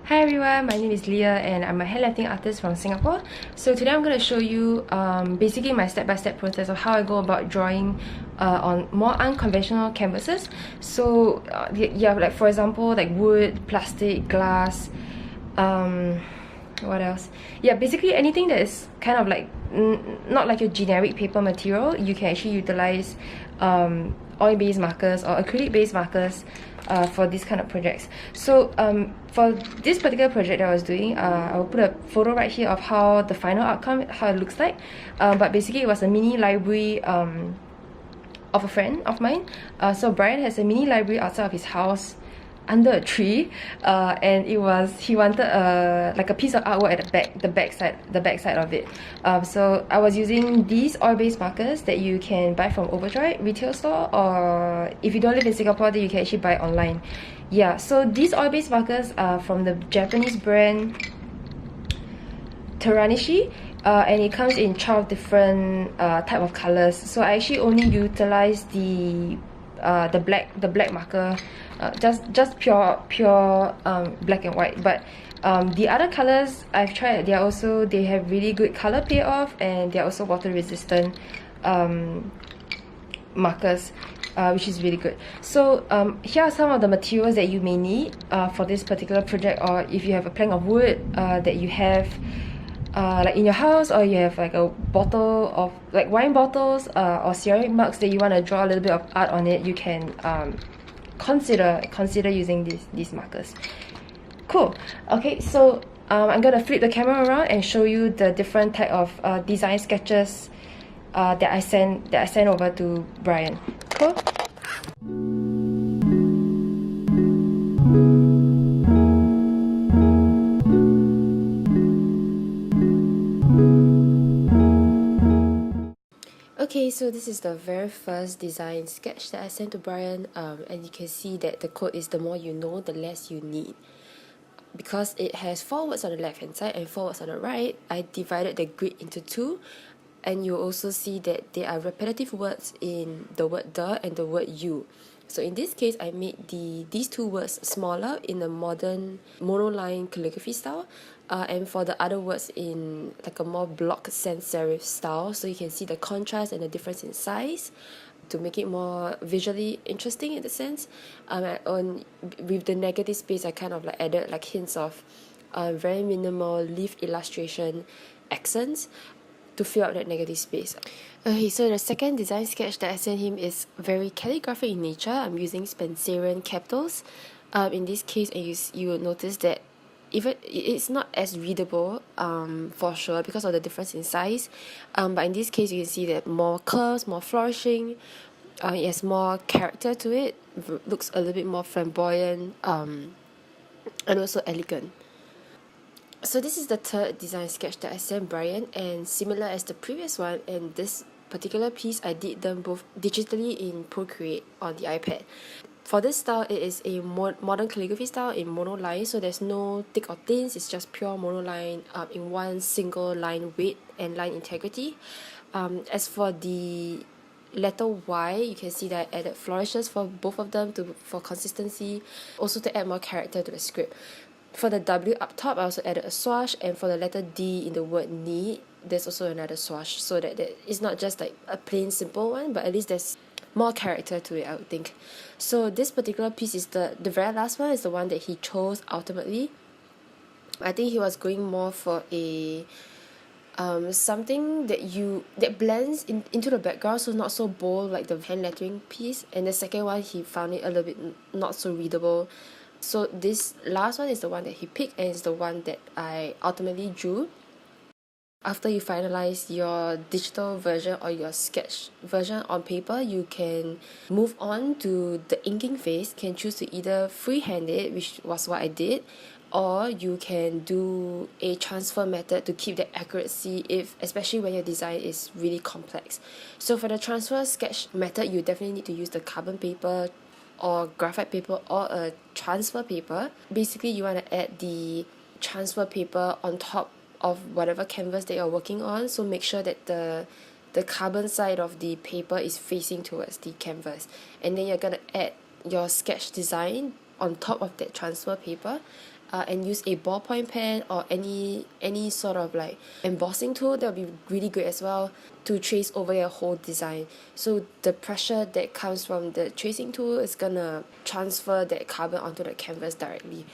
Hi everyone, my name is Leah and I'm a handletting artist from Singapore. So today I'm going to show you basically my step-by-step process of how I go about drawing on more unconventional canvases. So yeah, like for example, like wood, plastic, glass, what else? Yeah, basically anything that is kind of like not like your generic paper material. You can actually utilize oil-based markers or acrylic-based markers for these kind of projects. So for this particular project that I was doing, I will put a photo right here of how the final outcome, how it looks like. But basically it was a mini library of a friend of mine. So Brian has a mini library outside of his house under a tree, and he wanted like a piece of artwork at the back side of it. So I was using these oil-based markers that you can buy from Overdrive retail store, or if you don't live in Singapore, then you can actually buy it online. Yeah, so these oil-based markers are from the Japanese brand Teranishi, and it comes in 12 different type of colors. So I actually only utilize the black marker, just pure black and white. But the other colors I've tried, they have really good color payoff, and they're also water resistant markers, which is really good. So here are some of the materials that you may need for this particular project, or if you have a plank of wood that you have like in your house, or you have like a bottle of like wine bottles or ceramic mugs that you want to draw a little bit of art on it, you can consider using these markers. Cool. Okay, so I'm gonna flip the camera around and show you the different type of design sketches that I sent over to Brian. Cool. Okay, so this is the very first design sketch that I sent to Brian, and you can see that the quote is, "The more you know, the less you need." Because it has 4 words on the left hand side and 4 words on the right, I divided the grid into 2, and you also see that there are repetitive words in the word "the" and the word "you." So in this case, I made these 2 words smaller in a modern monoline calligraphy style, and for the other words in like a more block sans serif style, so you can see the contrast and the difference in size to make it more visually interesting in the sense. With the negative space, I kind of like added like hints of very minimal leaf illustration accents to fill out that negative space. Okay, so the second design sketch that I sent him is very calligraphic in nature. I'm using Spencerian capitals. In this case, and you will notice that even it's not as readable for sure because of the difference in size. But in this case, you can see that more curves, more flourishing. It has more character to it. Looks a little bit more flamboyant, and also elegant. So this is the third design sketch that I sent Brian, and similar as the previous one, and this particular piece I did them both digitally in Procreate on the iPad. For this style, it is a modern calligraphy style in monoline, so there's no thick or thins, it's just pure monoline in one single line width and line integrity. As for the letter Y, you can see that I added flourishes for both of them for consistency, also to add more character to the script. For the W up top, I also added a swash, and for the letter D in the word "need," there's also another swash, so that it's not just like a plain simple one, but at least there's more character to it, I would think. So this particular piece is the very last one, is the one that he chose ultimately. I think he was going more for a something that blends into the background, so not so bold like the hand lettering piece. And the second one, he found it a little bit not so readable. So this last one is the one that he picked, and it's the one that I ultimately drew. After you finalize your digital version or your sketch version on paper, you can move on to the inking phase. You can choose to either freehand it, which was what I did, or you can do a transfer method to keep the accuracy, especially when your design is really complex. So for the transfer sketch method, you definitely need to use the carbon paper or graphite paper or a transfer paper. Basically, you want to add the transfer paper on top of whatever canvas that you're working on, so make sure that the carbon side of the paper is facing towards the canvas, and then you're going to add your sketch design on top of that transfer paper, and use a ballpoint pen or any sort of like embossing tool, that would be really great as well to trace over your whole design. So the pressure that comes from the tracing tool is gonna transfer that carbon onto the canvas directly.